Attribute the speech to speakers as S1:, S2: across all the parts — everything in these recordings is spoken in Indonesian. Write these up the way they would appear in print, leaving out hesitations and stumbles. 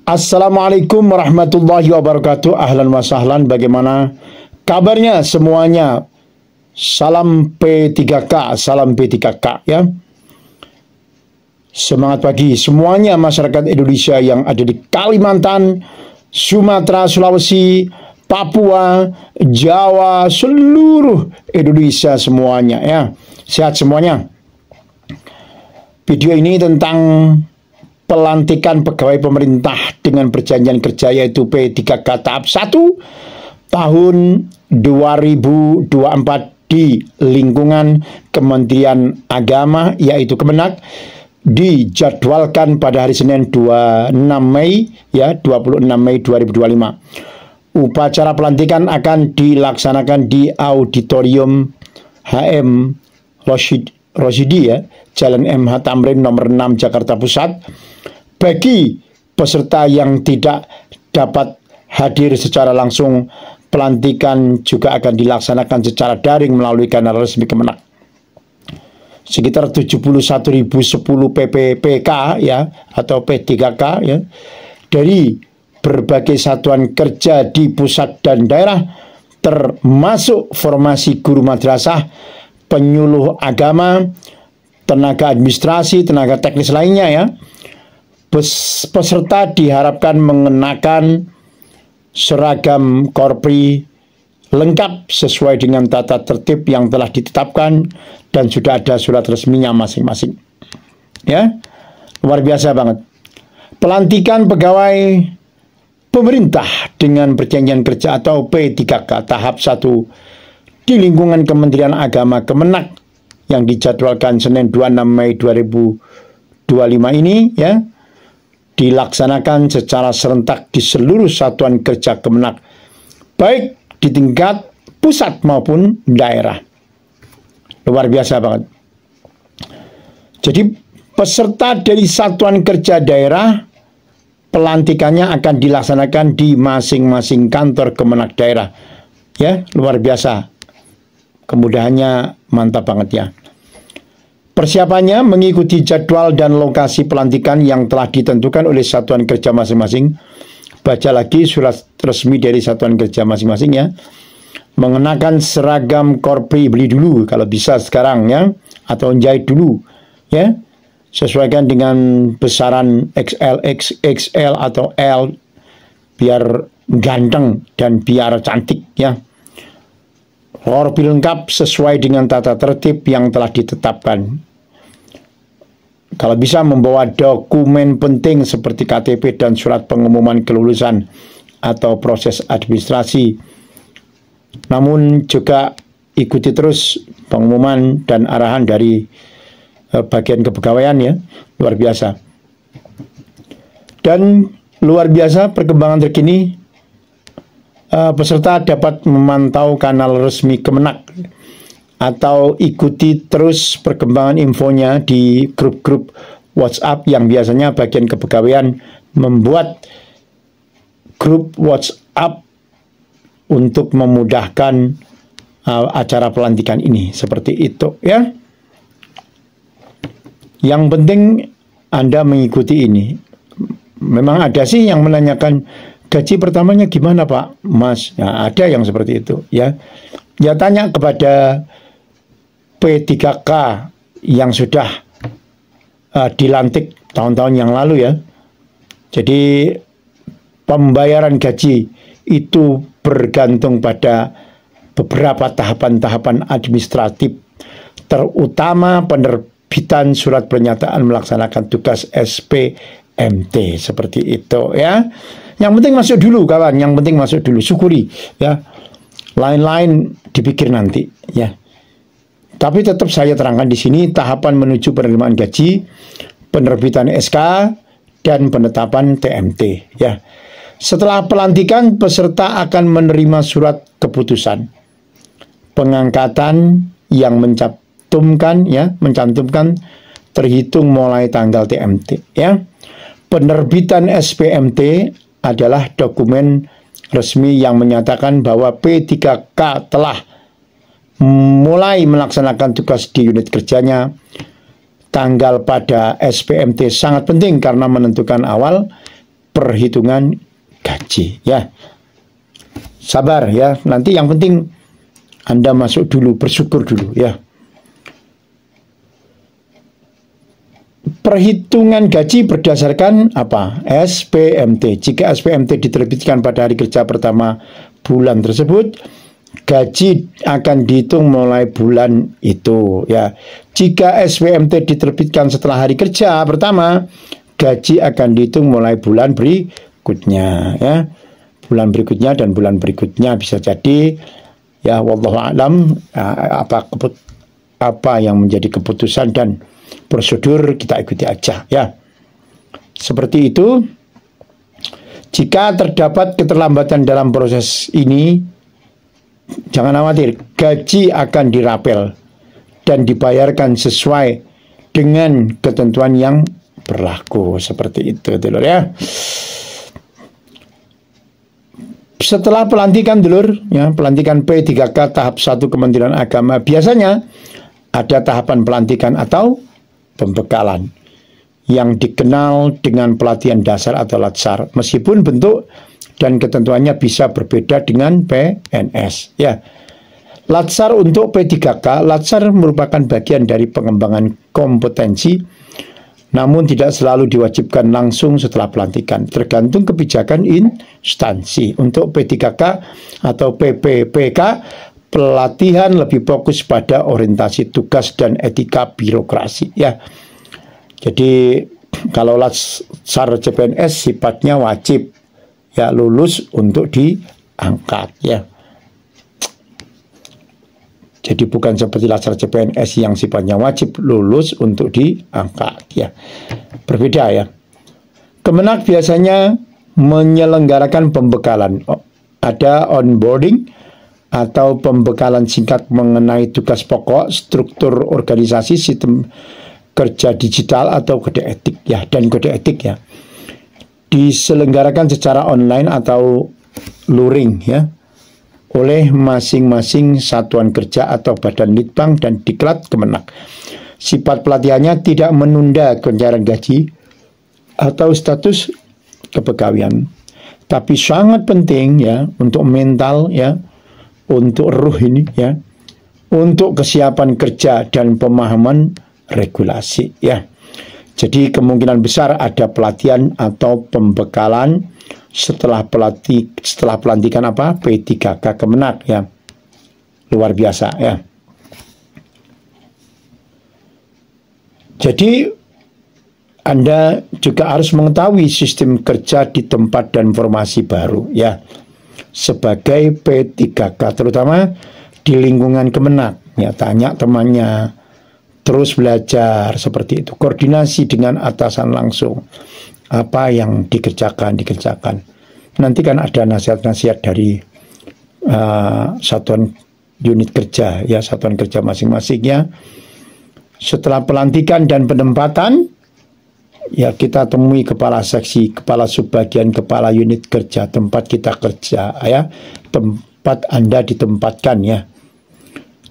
S1: Assalamualaikum warahmatullahi wabarakatuh. Ahlan wa sahlan. Bagaimana kabarnya semuanya? Salam P3K, salam P3K ya. Semangat pagi semuanya masyarakat Indonesia yang ada di Kalimantan, Sumatera, Sulawesi, Papua, Jawa, seluruh Indonesia semuanya ya. Sehat semuanya. Video ini tentang pelantikan pegawai pemerintah dengan perjanjian kerja yaitu P3K tahap 1 tahun 2024 di lingkungan Kementerian Agama yaitu Kemenak, dijadwalkan pada hari Senin 26 Mei ya 26 Mei 2025. Upacara pelantikan akan dilaksanakan di Auditorium HM Rosidi ya, Jalan MH Tamrin nomor 6 Jakarta Pusat. Bagi peserta yang tidak dapat hadir secara langsung, pelantikan juga akan dilaksanakan secara daring melalui kanal resmi Kemenak. Sekitar 71.010 PPPK ya atau P3K ya dari berbagai satuan kerja di pusat dan daerah, termasuk formasi guru madrasah, penyuluh agama, tenaga administrasi, tenaga teknis lainnya ya. Peserta diharapkan mengenakan seragam korpri lengkap sesuai dengan tata tertib yang telah ditetapkan dan sudah ada surat resminya masing-masing. Ya, luar biasa banget. Pelantikan pegawai pemerintah dengan perjanjian kerja atau P3K tahap 1 di lingkungan Kementerian Agama Kemenak yang dijadwalkan Senin 26 Mei 2025 ini ya, dilaksanakan secara serentak di seluruh satuan kerja Kemenak, baik di tingkat pusat maupun daerah. Luar biasa banget. Jadi peserta dari satuan kerja daerah, pelantikannya akan dilaksanakan di masing-masing kantor Kemenak daerah. Ya, luar biasa. Kemudahannya mantap banget ya. Persiapannya mengikuti jadwal dan lokasi pelantikan yang telah ditentukan oleh satuan kerja masing-masing. Baca lagi surat resmi dari satuan kerja masing-masing ya. Mengenakan seragam korpri, beli dulu kalau bisa sekarang ya, atau jahit dulu ya. Sesuaikan dengan besaran XL, XXL atau L biar ganteng dan biar cantik ya. Korpri lengkap sesuai dengan tata tertib yang telah ditetapkan. Kalau bisa membawa dokumen penting seperti KTP dan surat pengumuman kelulusan atau proses administrasi. Namun juga ikuti terus pengumuman dan arahan dari bagian kepegawaian ya. Luar biasa. Dan luar biasa perkembangan terkini, peserta dapat memantau kanal resmi Kemenak atau ikuti terus perkembangan infonya di grup-grup WhatsApp yang biasanya bagian kepegawaian membuat grup WhatsApp untuk memudahkan acara pelantikan ini, seperti itu ya. Yang penting Anda mengikuti ini. Memang ada sih yang menanyakan, gaji pertamanya gimana Pak Mas? Nah, ada yang seperti itu ya. Ya tanya kepada P3K yang sudah dilantik tahun-tahun yang lalu ya. Jadi pembayaran gaji itu bergantung pada beberapa tahapan-tahapan administratif, terutama penerbitan surat pernyataan melaksanakan tugas SPMT, seperti itu ya. Yang penting masuk dulu kawan, yang penting masuk dulu, syukuri ya. Lain-lain dipikir nanti ya. Tapi tetap saya terangkan di sini tahapan menuju penerimaan gaji, penerbitan SK dan penetapan TMT ya. Setelah pelantikan, peserta akan menerima surat keputusan pengangkatan yang mencantumkan terhitung mulai tanggal TMT ya. Penerbitan SPMT adalah dokumen resmi yang menyatakan bahwa P3K telah mulai melaksanakan tugas di unit kerjanya. Tanggal pada SPMT sangat penting karena menentukan awal perhitungan gaji, ya. Sabar ya, nanti yang penting Anda masuk dulu, bersyukur dulu ya. Perhitungan gaji berdasarkan apa? SPMT. Jika SPMT diterbitkan pada hari kerja pertama bulan tersebut, gaji akan dihitung mulai bulan itu ya. Jika SPMT diterbitkan setelah hari kerja pertama, gaji akan dihitung mulai bulan berikutnya ya. Bulan berikutnya dan bulan berikutnya bisa jadi ya, wallahu a'lam, apa yang menjadi keputusan dan prosedur kita ikuti aja ya. Seperti itu. Jika terdapat keterlambatan dalam proses ini, jangan khawatir, gaji akan dirapel dan dibayarkan sesuai dengan ketentuan yang berlaku. Seperti itu dulur ya. Setelah pelantikan dulur ya, pelantikan P3K tahap 1 Kementerian Agama, biasanya ada tahapan pelantikan atau pembekalan yang dikenal dengan pelatihan dasar atau latsar, meskipun bentuk dan ketentuannya bisa berbeda dengan PNS ya. Latsar untuk P3K, latsar merupakan bagian dari pengembangan kompetensi, namun tidak selalu diwajibkan langsung setelah pelantikan, tergantung kebijakan instansi. Untuk P3K atau PPPK, pelatihan lebih fokus pada orientasi tugas dan etika birokrasi ya. Jadi kalau latsar CPNS sifatnya wajib ya, lulus untuk diangkat ya. Jadi bukan seperti latsar CPNS yang sifatnya wajib, lulus untuk diangkat ya. Berbeda ya. Kemenak biasanya menyelenggarakan pembekalan. Ada onboarding atau pembekalan singkat mengenai tugas pokok, struktur organisasi, sistem kerja digital atau kode etik ya, dan kode etik ya. Diselenggarakan secara online atau luring ya, oleh masing-masing satuan kerja atau badan litbang dan diklat Kemenak. Sifat pelatihannya tidak menunda pencairan gaji atau status kepegawaian, tapi sangat penting ya untuk mental ya, untuk ruh ini ya, untuk kesiapan kerja dan pemahaman regulasi ya. Jadi kemungkinan besar ada pelatihan atau pembekalan setelah pelantikan apa? P3K Kemenak ya. Luar biasa ya. Jadi Anda juga harus mengetahui sistem kerja di tempat dan formasi baru ya. Sebagai P3K terutama di lingkungan Kemenak ya, tanya temannya, terus belajar seperti itu, koordinasi dengan atasan langsung, apa yang dikerjakan. Nanti kan ada nasihat-nasihat dari satuan unit kerja ya, satuan kerja masing-masingnya. Setelah pelantikan dan penempatan ya, kita temui kepala seksi, kepala subbagian, kepala unit kerja tempat kita kerja ya, tempat Anda ditempatkan ya.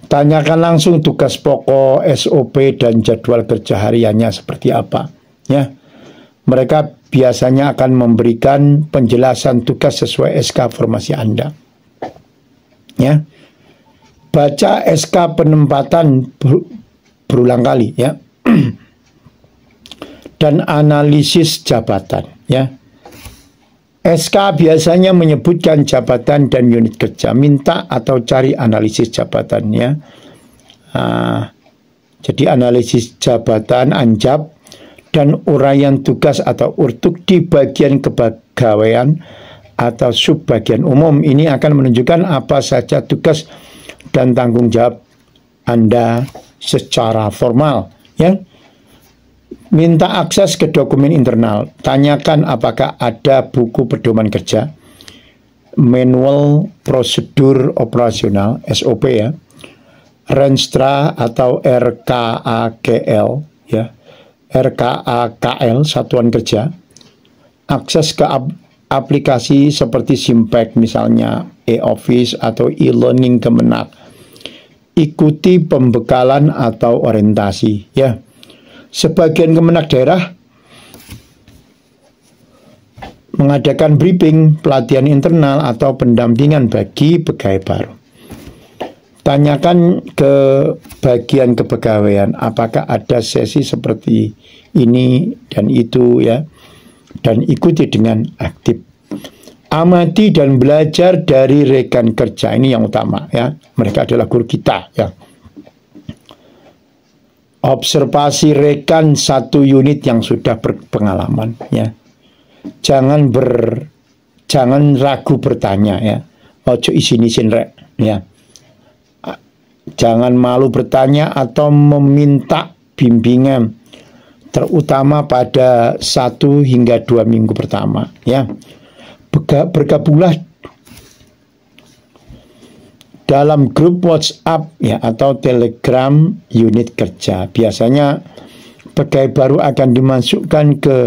S1: Tanyakan langsung tugas pokok, SOP, dan jadwal kerja hariannya seperti apa ya. Mereka biasanya akan memberikan penjelasan tugas sesuai SK formasi Anda ya. Baca SK penempatan berulang kali ya. Dan analisis jabatan ya. SK biasanya menyebutkan jabatan dan unit kerja. Minta atau cari analisis jabatannya. Jadi analisis jabatan, anjab, dan uraian tugas atau urtuk di bagian kepegawaian atau subbagian umum. Ini akan menunjukkan apa saja tugas dan tanggung jawab Anda secara formal ya. Minta akses ke dokumen internal. Tanyakan apakah ada buku pedoman kerja, manual prosedur operasional (SOP) ya, Renstra atau RKAKL ya, RKAKL satuan kerja, akses ke aplikasi seperti Simpek misalnya, e-office atau e-learning Kemenak. Ikuti pembekalan atau orientasi ya. Sebagian Kemenak daerah mengadakan briefing, pelatihan internal atau pendampingan bagi pegawai baru. Tanyakan ke bagian kepegawaian apakah ada sesi seperti ini dan itu ya, dan ikuti dengan aktif. Amati dan belajar dari rekan kerja, ini yang utama ya. Mereka adalah guru kita ya. Observasi rekan satu unit yang sudah berpengalaman ya. Jangan ragu bertanya ya. Ojo isin-isin rek ya. Jangan malu bertanya atau meminta bimbingan, terutama pada 1 hingga 2 minggu pertama ya. Bergabunglah dalam grup WhatsApp ya atau Telegram unit kerja. Biasanya pegawai baru akan dimasukkan ke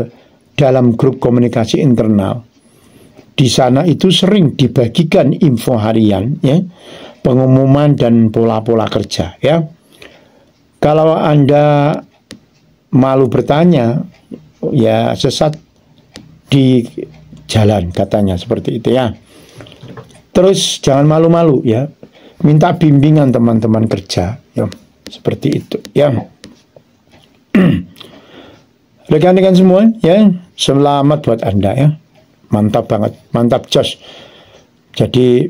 S1: dalam grup komunikasi internal. Di sana itu sering dibagikan info harian ya, pengumuman dan pola-pola kerja ya. Kalau Anda malu bertanya ya, sesat di jalan katanya, seperti itu ya. Terus jangan malu-malu ya, minta bimbingan teman-teman kerja ya, seperti itu ya. Rekan-rekan semua ya, selamat buat Anda ya. Mantap banget, mantap jos. Jadi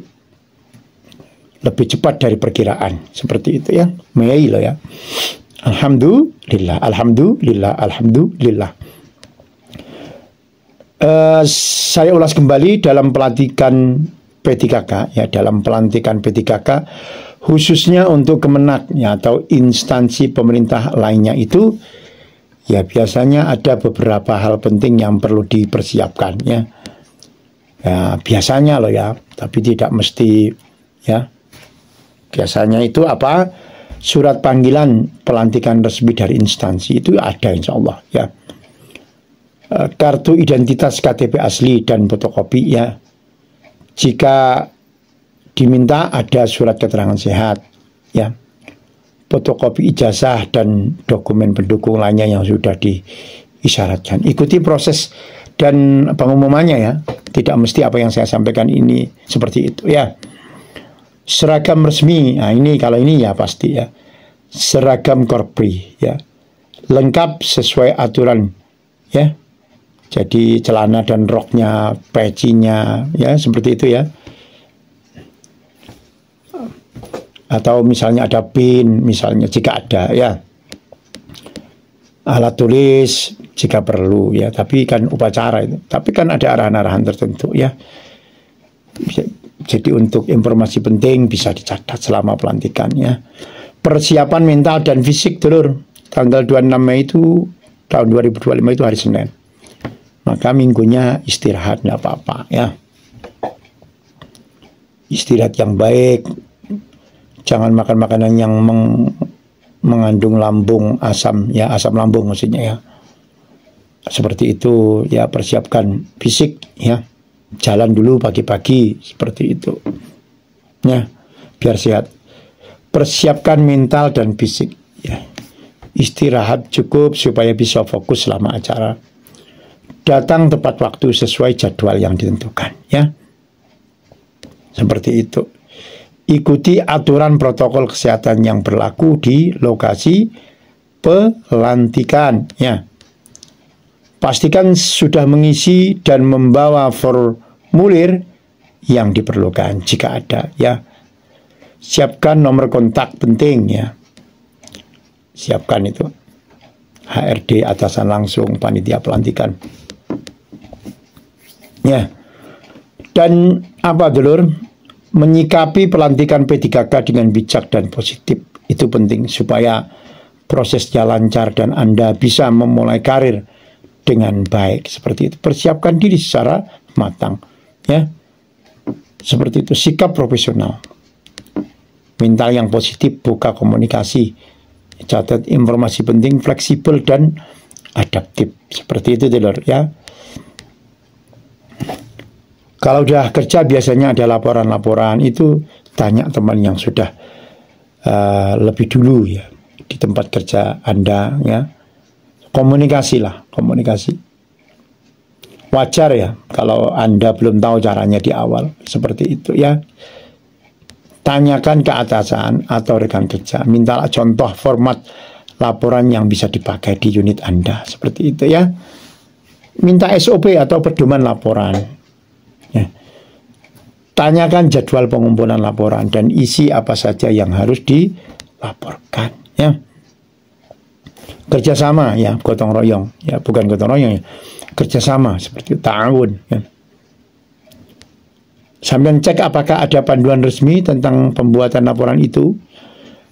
S1: lebih cepat dari perkiraan, seperti itu ya. Mei loh ya. Alhamdulillah, alhamdulillah, alhamdulillah. Saya ulas kembali dalam pelantikan P3K ya, dalam pelantikan P3K khususnya untuk Kemenak ya, atau instansi pemerintah lainnya itu ya, biasanya ada beberapa hal penting yang perlu dipersiapkan ya. Ya biasanya loh ya, tapi tidak mesti ya. Biasanya itu apa? Surat panggilan pelantikan resmi dari instansi itu ada, insya Allah ya. Kartu identitas KTP asli dan fotokopi ya. Jika diminta ada surat keterangan sehat ya, fotokopi ijazah dan dokumen pendukung lainnya yang sudah diisyaratkan. Ikuti proses dan pengumumannya ya. Tidak mesti apa yang saya sampaikan ini seperti itu ya. Seragam resmi, nah ini kalau ini ya pasti ya. Seragam korpri ya, lengkap sesuai aturan ya. Jadi celana dan roknya, pecinya ya, seperti itu ya. Atau misalnya ada pin, misalnya jika ada ya. Alat tulis jika perlu ya, tapi kan upacara itu. Tapi kan ada arahan-arahan tertentu ya. Jadi untuk informasi penting bisa dicatat selama pelantikan ya. Persiapan mental dan fisik dulur. Tanggal 26 Mei itu tahun 2025 itu hari Senin. Maka minggunya istirahat nggak apa-apa ya. Istirahat yang baik. Jangan makan makanan yang mengandung lambung asam ya, asam lambung maksudnya ya. Seperti itu ya, persiapkan fisik ya. Jalan dulu pagi-pagi seperti itu. Ya, biar sehat. Persiapkan mental dan fisik ya. Istirahat cukup supaya bisa fokus selama acara. Datang tepat waktu sesuai jadwal yang ditentukan ya. Seperti itu. Ikuti aturan protokol kesehatan yang berlaku di lokasi pelantikan ya. Pastikan sudah mengisi dan membawa formulir yang diperlukan jika ada ya. Siapkan nomor kontak penting ya. Siapkan itu. HRD atasan langsung panitia pelantikan. Ya. Dan apa dulur? Menyikapi pelantikan P3K dengan bijak dan positif. Itu penting supaya prosesnya lancar dan Anda bisa memulai karir dengan baik. Seperti itu. Persiapkan diri secara matang ya. Seperti itu. Sikap profesional, mental yang positif, buka komunikasi, catat informasi penting, fleksibel dan adaptif. Seperti itu dulur ya. Kalau udah kerja biasanya ada laporan-laporan, itu tanya teman yang sudah lebih dulu ya di tempat kerja Anda ya. Komunikasi lah, komunikasi. wajar ya kalau Anda belum tahu caranya di awal seperti itu ya. Tanyakan ke atasan atau rekan kerja, mintalah contoh format laporan yang bisa dipakai di unit Anda seperti itu ya. Minta SOP atau pedoman laporan ya. Tanyakan jadwal pengumpulan laporan dan isi apa saja yang harus dilaporkan ya. Kerjasama ya, gotong royong ya, bukan gotong royong ya, kerjasama seperti ta'awun ya. Sambil cek apakah ada panduan resmi tentang pembuatan laporan itu.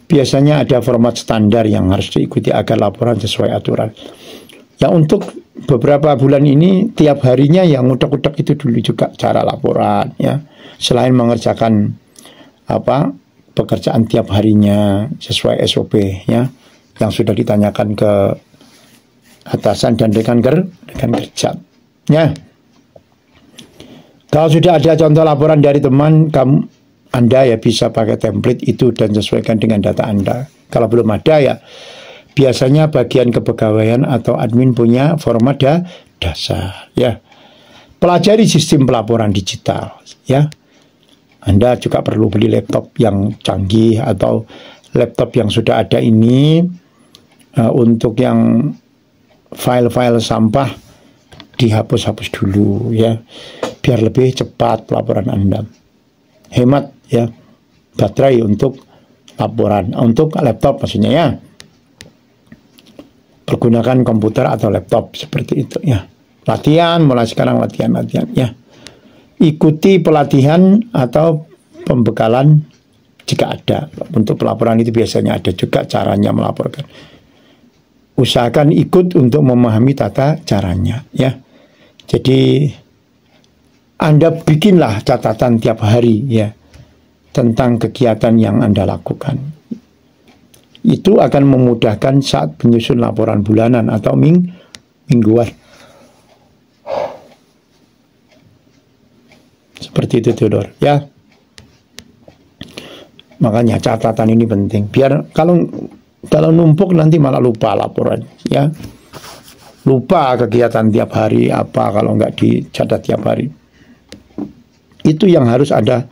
S1: Biasanya ada format standar yang harus diikuti agar laporan sesuai aturan. Ya, untuk beberapa bulan ini tiap harinya yang utak-utak itu dulu juga cara laporan ya. Selain mengerjakan pekerjaan tiap harinya sesuai SOP ya, yang sudah ditanyakan ke atasan dan rekan kerja ya. Kalau sudah ada contoh laporan dari teman Anda ya bisa pakai template itu dan sesuaikan dengan data Anda. Kalau belum ada ya biasanya bagian kepegawaian atau admin punya format dasar ya. Pelajari sistem pelaporan digital ya. Anda juga perlu beli laptop yang canggih atau laptop yang sudah ada ini untuk yang file-file sampah dihapus-hapus dulu ya, biar lebih cepat pelaporan Anda. Hemat ya baterai untuk laporan, untuk laptop maksudnya ya. Pergunakan komputer atau laptop seperti itu ya. Latihan, mulai sekarang latihan ya. Ikuti pelatihan atau pembekalan jika ada. Untuk pelaporan itu biasanya ada juga caranya melaporkan. Usahakan ikut untuk memahami tata caranya ya. Jadi Anda bikinlah catatan tiap hari ya tentang kegiatan yang Anda lakukan. Itu akan memudahkan saat menyusun laporan bulanan atau mingguan. Seperti itu Theodore ya. Makanya catatan ini penting. Biar kalau numpuk nanti malah lupa laporan ya. Lupa kegiatan tiap hari apa kalau nggak dicatat tiap hari. Itu yang harus Anda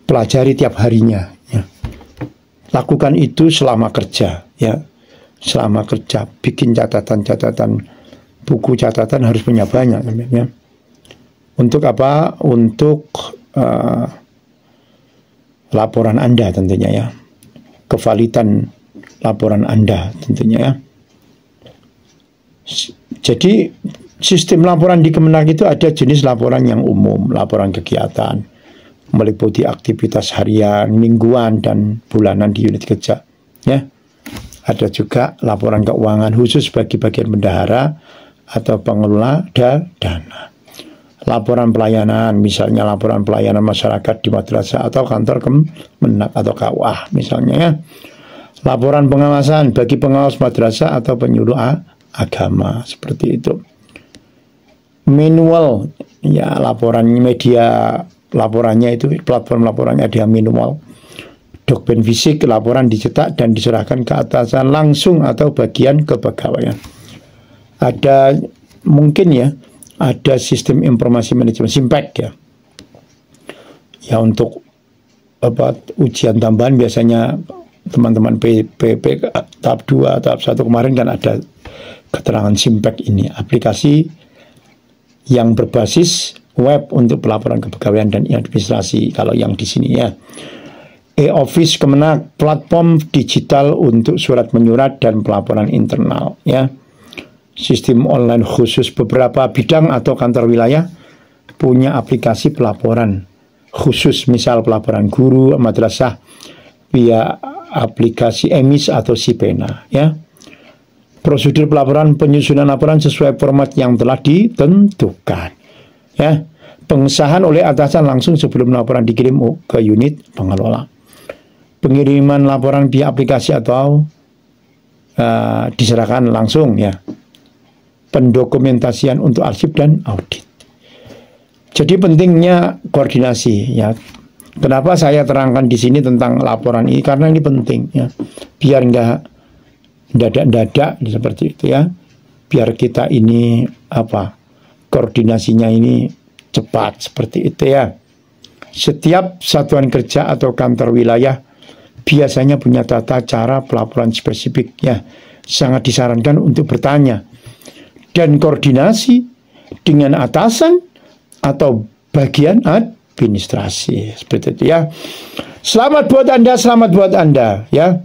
S1: pelajari tiap harinya ya. Lakukan itu selama kerja ya. Selama kerja bikin catatan-catatan, buku catatan harus punya banyak ya. Untuk apa? Untuk laporan Anda tentunya ya. Kevalidan laporan Anda tentunya ya. Jadi sistem laporan di Kemenak itu ada jenis laporan yang umum, laporan kegiatan, meliputi aktivitas harian, mingguan, dan bulanan di unit kerja. Ya, ada juga laporan keuangan khusus bagi bagian bendahara atau pengelola dana. Laporan pelayanan, misalnya laporan pelayanan masyarakat di madrasah atau kantor Kemenak atau KUA misalnya ya. Laporan pengawasan bagi pengawas madrasah atau penyuluh agama seperti itu. Manual ya, laporan media laporannya itu platform laporannya ada manual. Dokumen fisik laporan dicetak dan diserahkan ke atasan langsung atau bagian kepegawaian. Ada mungkin ya ada sistem informasi manajemen SIMPEK ya. Ya untuk ujian tambahan biasanya teman-teman PP tahap 2, tahap 1 kemarin kan ada keterangan SIMPEK ini, aplikasi yang berbasis web untuk pelaporan kepegawaian dan administrasi kalau yang di sini ya. E-Office Kemenak, platform digital untuk surat menyurat dan pelaporan internal ya. Sistem online khusus beberapa bidang atau kantor wilayah punya aplikasi pelaporan khusus, misal pelaporan guru madrasah via aplikasi EMIS atau SIPENA ya. Prosedur pelaporan, penyusunan laporan sesuai format yang telah ditentukan ya. Pengesahan oleh atasan langsung sebelum laporan dikirim ke unit pengelola. Pengiriman laporan via aplikasi atau diserahkan langsung ya. Pendokumentasian untuk arsip dan audit. Jadi pentingnya koordinasi ya. Kenapa saya terangkan di sini tentang laporan ini, karena ini penting ya. Biar enggak dadak-dadak seperti itu ya. Biar kita ini koordinasinya ini cepat seperti itu ya. Setiap satuan kerja atau kantor wilayah biasanya punya tata cara pelaporan spesifik ya. Sangat disarankan untuk bertanya dan koordinasi dengan atasan atau bagian administrasi seperti itu ya. Selamat buat Anda ya.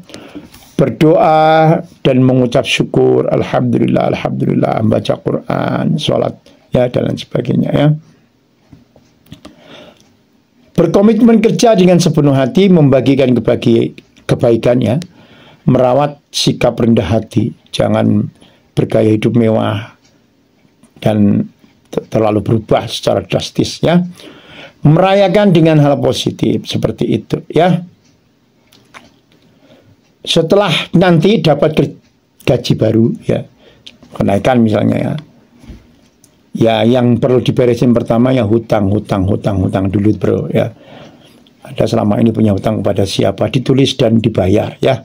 S1: Berdoa dan mengucap syukur, alhamdulillah, membaca Quran, sholat ya dan lain sebagainya ya. Berkomitmen kerja dengan sepenuh hati, membagikan kebaikan ya, merawat sikap rendah hati, jangan bergaya hidup mewah dan terlalu berubah secara drastis ya. Merayakan dengan hal positif seperti itu ya. Setelah nanti dapat gaji baru ya, kenaikan misalnya ya. Ya yang perlu diberesin pertama ya hutang dulu bro ya. Anda selama ini punya hutang kepada siapa, ditulis dan dibayar ya.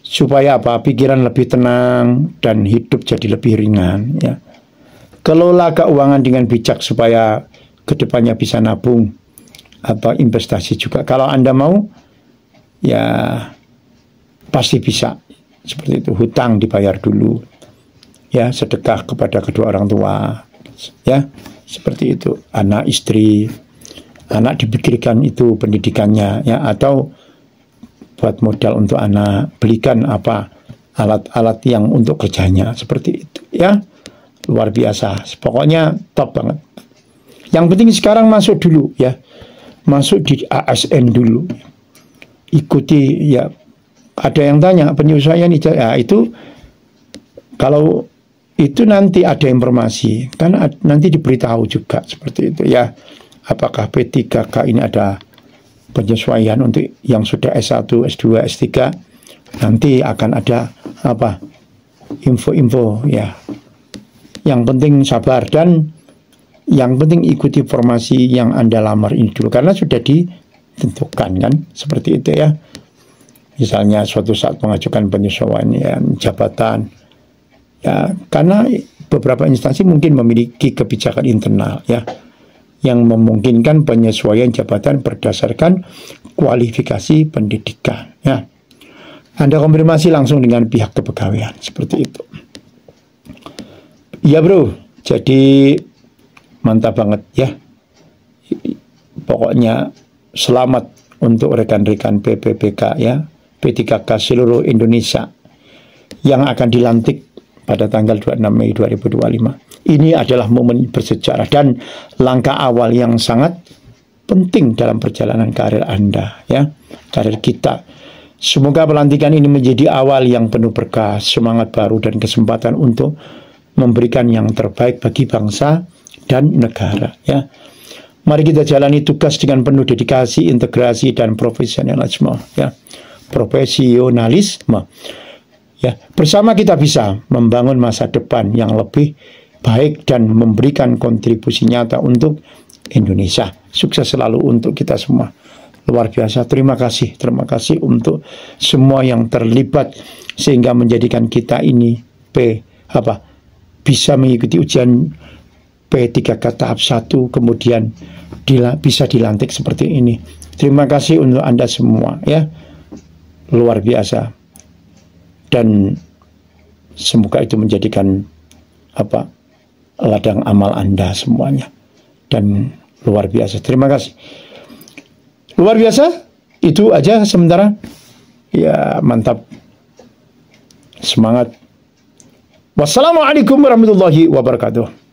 S1: Supaya apa? Pikiran lebih tenang dan hidup jadi lebih ringan ya. Kelola keuangan dengan bijak supaya kedepannya bisa nabung atau investasi juga. Kalau Anda mau ya pasti bisa seperti itu. Hutang dibayar dulu ya, sedekah kepada kedua orang tua ya, seperti itu. Anak istri, anak dipikirkan itu pendidikannya ya, atau buat modal untuk anak, belikan apa alat-alat yang untuk kerjanya seperti itu ya. Luar biasa, pokoknya top banget. Yang penting sekarang masuk dulu ya, masuk di ASN dulu, ikuti ya. Ada yang tanya penyesuaian ya, itu kalau itu nanti ada informasi kan, nanti diberitahu juga seperti itu ya. Apakah P3K ini ada penyesuaian untuk yang sudah S1, S2, S3, nanti akan ada apa info-info ya. Yang penting sabar dan yang penting ikuti formasi yang Anda lamar ini dulu, karena sudah ditentukan kan seperti itu ya. Misalnya suatu saat mengajukan penyesuaian jabatan ya, karena beberapa instansi mungkin memiliki kebijakan internal ya yang memungkinkan penyesuaian jabatan berdasarkan kualifikasi pendidikan ya. Anda konfirmasi langsung dengan pihak kepegawaian seperti itu ya bro. Jadi mantap banget ya, pokoknya selamat untuk rekan-rekan PPPK ya, P3K seluruh Indonesia yang akan dilantik pada tanggal 26 Mei 2025. Ini adalah momen bersejarah dan langkah awal yang sangat penting dalam perjalanan karir Anda ya, karir kita. Semoga pelantikan ini menjadi awal yang penuh berkah, semangat baru dan kesempatan untuk memberikan yang terbaik bagi bangsa dan negara ya. Mari kita jalani tugas dengan penuh dedikasi, integrasi dan profesionalisme ya. Profesionalisme ya. Bersama kita bisa membangun masa depan yang lebih baik dan memberikan kontribusi nyata untuk Indonesia. Sukses selalu untuk kita semua. Luar biasa. Terima kasih untuk semua yang terlibat sehingga menjadikan kita ini bisa mengikuti ujian P3K tahap 1 kemudian bisa dilantik seperti ini. Terima kasih untuk Anda semua ya. Luar biasa, dan semoga itu menjadikan ladang amal Anda semuanya, dan luar biasa. Terima kasih, luar biasa. Itu aja sementara ya, mantap, semangat. Wassalamualaikum warahmatullahi wabarakatuh.